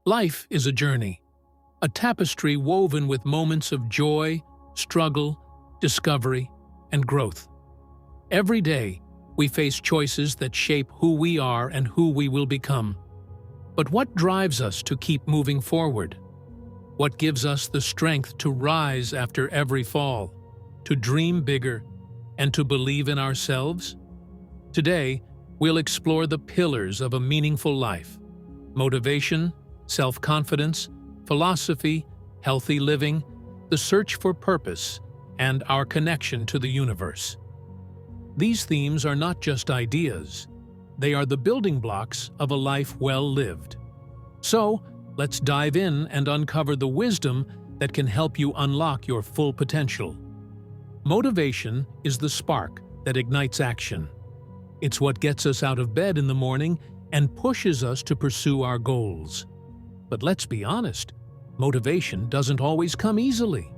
Life is a journey, a tapestry woven with moments of joy, struggle, discovery, and growth. Every day, we face choices that shape who we are and who we will become. But what drives us to keep moving forward? What gives us the strength to rise after every fall, to dream bigger, and to believe in ourselves? Today, we'll explore the pillars of a meaningful life: motivation, self-confidence, philosophy, healthy living, the search for purpose, and our connection to the universe. These themes are not just ideas. They are the building blocks of a life well lived. So, let's dive in and uncover the wisdom that can help you unlock your full potential. Motivation is the spark that ignites action. It's what gets us out of bed in the morning and pushes us to pursue our goals. But let's be honest, motivation doesn't always come easily.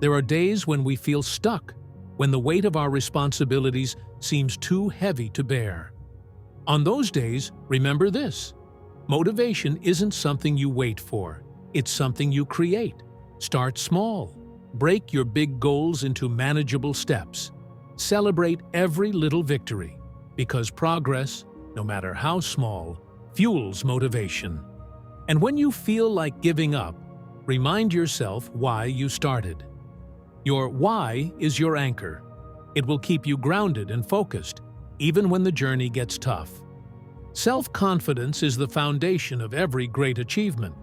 There are days when we feel stuck, when the weight of our responsibilities seems too heavy to bear. On those days, remember this: motivation isn't something you wait for, it's something you create. Start small. Break your big goals into manageable steps. Celebrate every little victory, because progress, no matter how small, fuels motivation. And when you feel like giving up, remind yourself why you started. Your why is your anchor. It will keep you grounded and focused, even when the journey gets tough. Self-confidence is the foundation of every great achievement.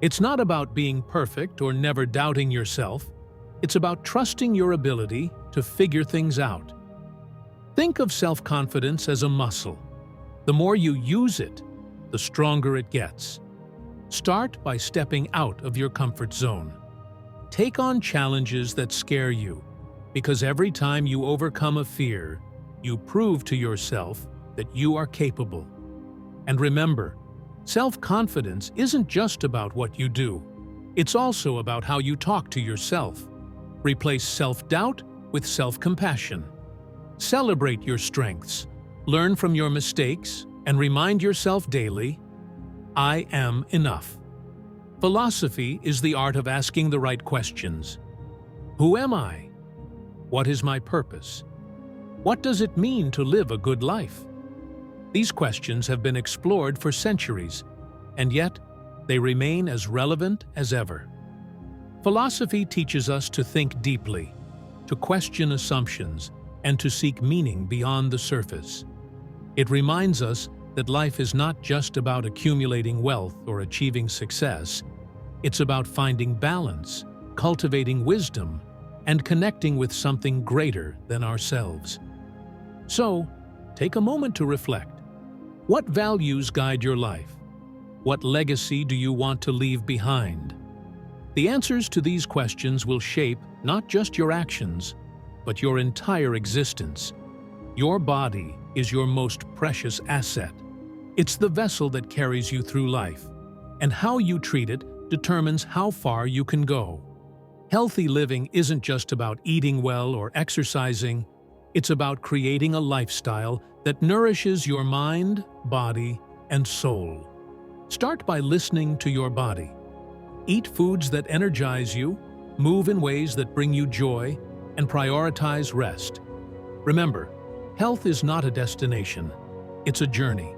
It's not about being perfect or never doubting yourself. It's about trusting your ability to figure things out. Think of self-confidence as a muscle. The more you use it, the stronger it gets. Start by stepping out of your comfort zone. Take on challenges that scare you, because every time you overcome a fear, you prove to yourself that you are capable. And remember, self-confidence isn't just about what you do. It's also about how you talk to yourself. Replace self-doubt with self-compassion. Celebrate your strengths, learn from your mistakes, and remind yourself daily, I am enough. Philosophy is the art of asking the right questions. Who am I? What is my purpose? What does it mean to live a good life? These questions have been explored for centuries, and yet they remain as relevant as ever. Philosophy teaches us to think deeply, to question assumptions, and to seek meaning beyond the surface. It reminds us that life is not just about accumulating wealth or achieving success. It's about finding balance, cultivating wisdom, and connecting with something greater than ourselves. So, take a moment to reflect. What values guide your life? What legacy do you want to leave behind? The answers to these questions will shape not just your actions, but your entire existence. Your body is your most precious asset. It's the vessel that carries you through life, and how you treat it determines how far you can go. Healthy living isn't just about eating well or exercising. It's about creating a lifestyle that nourishes your mind, body, and soul. Start by listening to your body. Eat foods that energize you, move in ways that bring you joy, and prioritize rest. Remember, health is not a destination, it's a journey.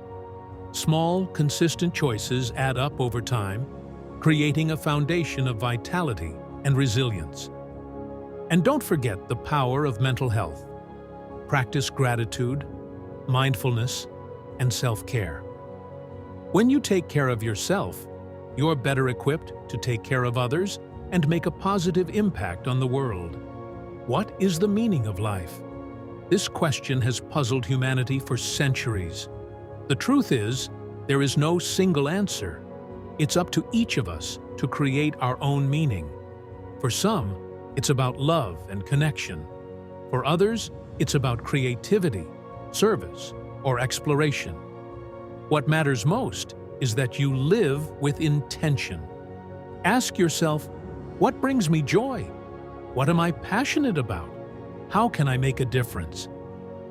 Small, consistent choices add up over time, creating a foundation of vitality and resilience. And don't forget the power of mental health. Practice gratitude, mindfulness, and self-care. When you take care of yourself, you're better equipped to take care of others and make a positive impact on the world. What is the meaning of life? This question has puzzled humanity for centuries. The truth is, there is no single answer. It's up to each of us to create our own meaning. For some, it's about love and connection. For others, it's about creativity, service, or exploration. What matters most is that you live with intention. Ask yourself, what brings me joy? What am I passionate about? How can I make a difference?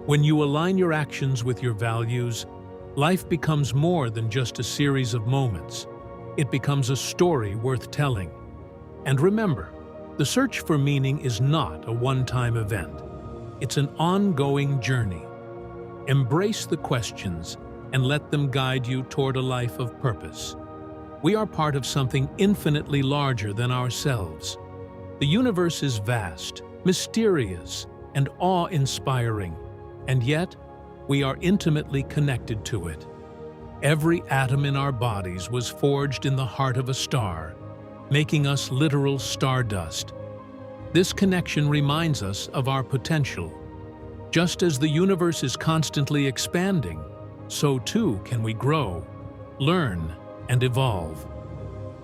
When you align your actions with your values, life becomes more than just a series of moments. it becomes a story worth telling. And remember, the search for meaning is not a one-time event. It's an ongoing journey. Embrace the questions and let them guide you toward a life of purpose. We are part of something infinitely larger than ourselves. The universe is vast, mysterious, and awe-inspiring, and yet we are intimately connected to it. Every atom in our bodies was forged in the heart of a star, making us literal stardust. This connection reminds us of our potential. Just as the universe is constantly expanding, so too can we grow, learn, and evolve.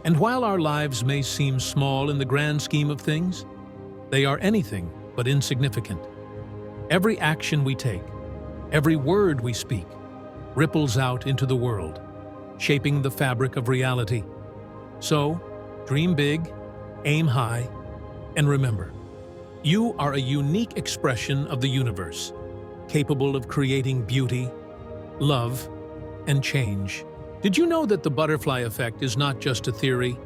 And while our lives may seem small in the grand scheme of things, they are anything but insignificant. Every action we take, every word we speak, ripples out into the world, shaping the fabric of reality. So, dream big, aim high, and remember, you are a unique expression of the universe, capable of creating beauty, love, and change. Did you know that the butterfly effect is not just a theory?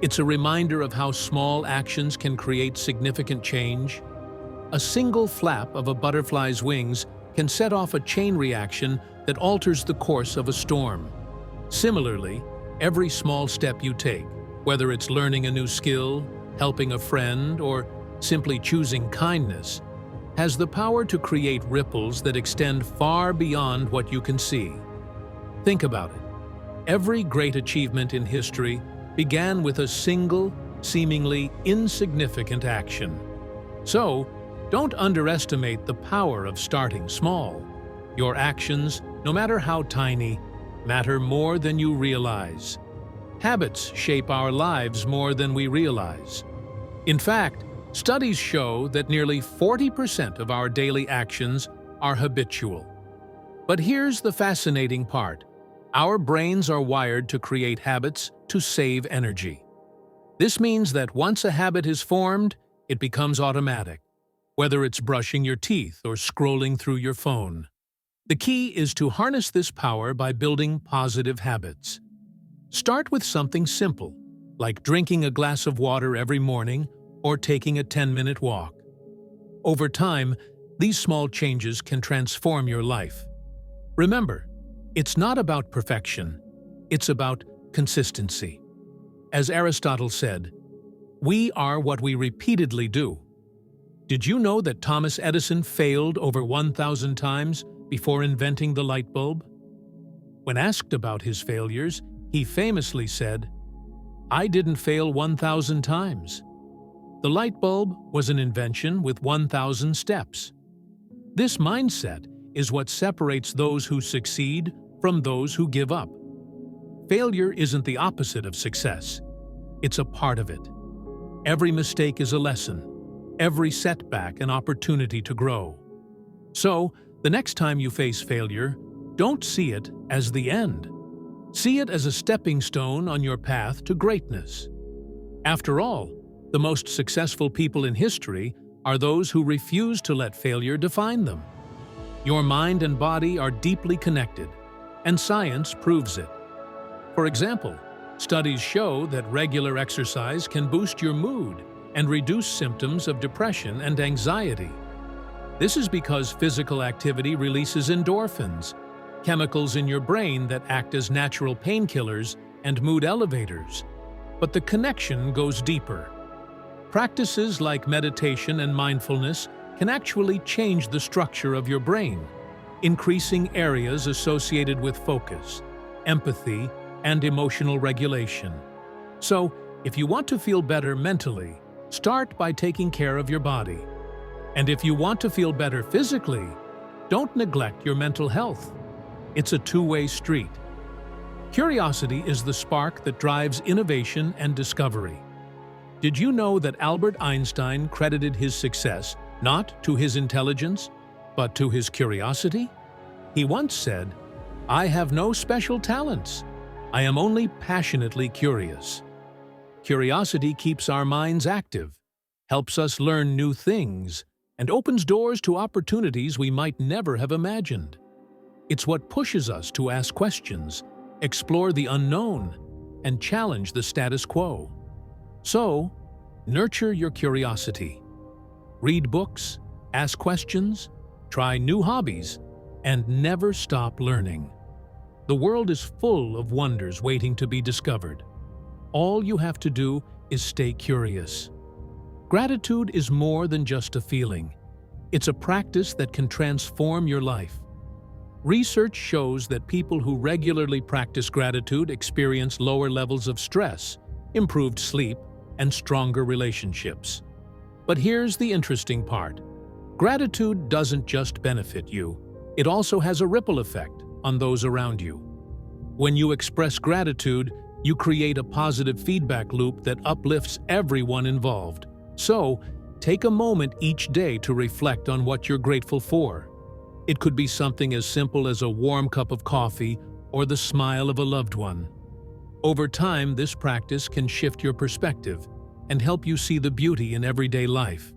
It's a reminder of how small actions can create significant change. A single flap of a butterfly's wings can set off a chain reaction that alters the course of a storm. Similarly, every small step you take, whether it's learning a new skill, helping a friend, or simply choosing kindness, has the power to create ripples that extend far beyond what you can see. Think about it. Every great achievement in history began with a single, seemingly insignificant action. So, don't underestimate the power of starting small. Your actions, no matter how tiny, matter more than you realize. Habits shape our lives more than we realize. In fact, studies show that nearly 40% of our daily actions are habitual. But here's the fascinating part. Our brains are wired to create habits to save energy. This means that once a habit is formed, it becomes automatic, whether it's brushing your teeth or scrolling through your phone. The key is to harness this power by building positive habits. Start with something simple, like drinking a glass of water every morning or taking a 10-minute walk. Over time, these small changes can transform your life. Remember, it's not about perfection, it's about consistency. As Aristotle said, we are what we repeatedly do. Did you know that Thomas Edison failed over 1,000 times before inventing the light bulb? When asked about his failures, he famously said, "I didn't fail 1,000 times." The light bulb was an invention with 1,000 steps. This mindset is what separates those who succeed from those who give up. Failure isn't the opposite of success. It's a part of it. Every mistake is a lesson, every setback an opportunity to grow. So, the next time you face failure, don't see it as the end. See it as a stepping stone on your path to greatness. After all, the most successful people in history are those who refuse to let failure define them. Your mind and body are deeply connected, and science proves it. For example, studies show that regular exercise can boost your mood and reduce symptoms of depression and anxiety. This is because physical activity releases endorphins, chemicals in your brain that act as natural painkillers and mood elevators. But the connection goes deeper. Practices like meditation and mindfulness can actually change the structure of your brain, increasing areas associated with focus, empathy, and emotional regulation. So, if you want to feel better mentally, start by taking care of your body. And if you want to feel better physically, don't neglect your mental health. It's a two-way street. Curiosity is the spark that drives innovation and discovery. Did you know that Albert Einstein credited his success not to his intelligence, but to his curiosity? He once said, "I have no special talents. I am only passionately curious." Curiosity keeps our minds active, helps us learn new things, and opens doors to opportunities we might never have imagined. It's what pushes us to ask questions, explore the unknown, and challenge the status quo. So, nurture your curiosity. Read books, ask questions, try new hobbies, and never stop learning. The world is full of wonders waiting to be discovered. All you have to do is stay curious. Gratitude is more than just a feeling. It's a practice that can transform your life. Research shows that people who regularly practice gratitude experience lower levels of stress, improved sleep, and stronger relationships. But here's the interesting part. Gratitude doesn't just benefit you, it also has a ripple effect on those around you. When you express gratitude, you create a positive feedback loop that uplifts everyone involved. So, take a moment each day to reflect on what you're grateful for. It could be something as simple as a warm cup of coffee or the smile of a loved one. Over time, this practice can shift your perspective and help you see the beauty in everyday life.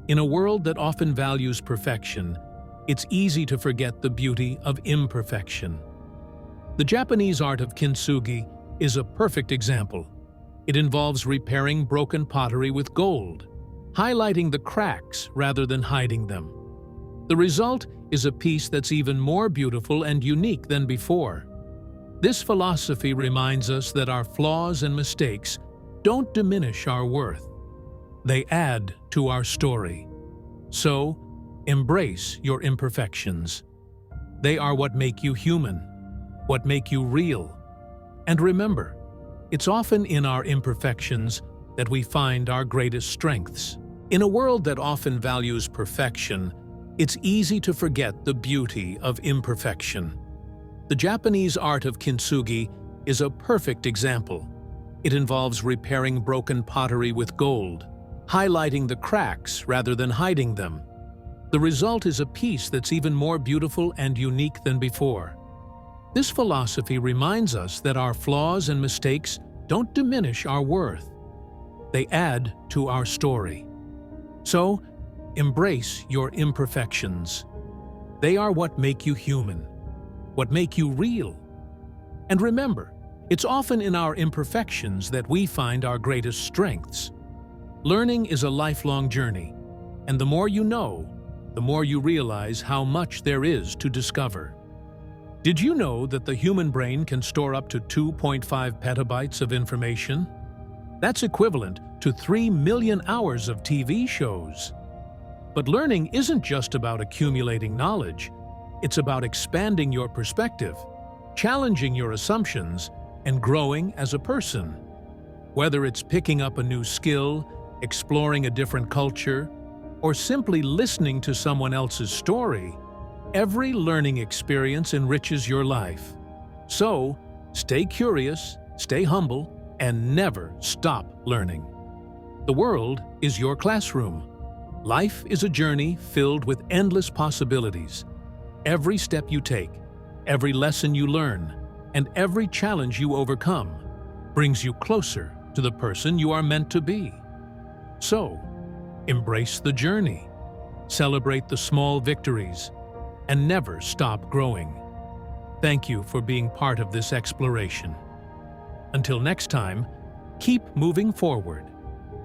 In a world that often values perfection, it's easy to forget the beauty of imperfection. The Japanese art of kintsugi is a perfect example. It involves repairing broken pottery with gold, highlighting the cracks rather than hiding them. The result is a piece that's even more beautiful and unique than before. This philosophy reminds us that our flaws and mistakes don't diminish our worth. They add to our story. So, embrace your imperfections. They are what make you human, what make you real. And remember, it's often in our imperfections that we find our greatest strengths. In a world that often values perfection, it's easy to forget the beauty of imperfection. The Japanese art of kintsugi is a perfect example. It involves repairing broken pottery with gold, highlighting the cracks rather than hiding them. The result is a piece that's even more beautiful and unique than before. This philosophy reminds us that our flaws and mistakes don't diminish our worth. They add to our story. So, embrace your imperfections. They are what make you human, what make you real. And remember, it's often in our imperfections that we find our greatest strengths. Learning is a lifelong journey, and the more you know, the more you realize how much there is to discover. Did you know that the human brain can store up to 2.5 petabytes of information? That's equivalent to 3 million hours of TV shows. But learning isn't just about accumulating knowledge. It's about expanding your perspective, challenging your assumptions, and growing as a person. Whether it's picking up a new skill, exploring a different culture, or simply listening to someone else's story, every learning experience enriches your life. So, stay curious, stay humble, and never stop learning. The world is your classroom. Life is a journey filled with endless possibilities. Every step you take, every lesson you learn, and every challenge you overcome brings you closer to the person you are meant to be. So, embrace the journey, celebrate the small victories, and never stop growing. Thank you for being part of this exploration. Until next time, keep moving forward.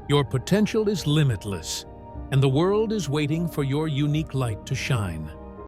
Your potential is limitless, and the world is waiting for your unique light to shine.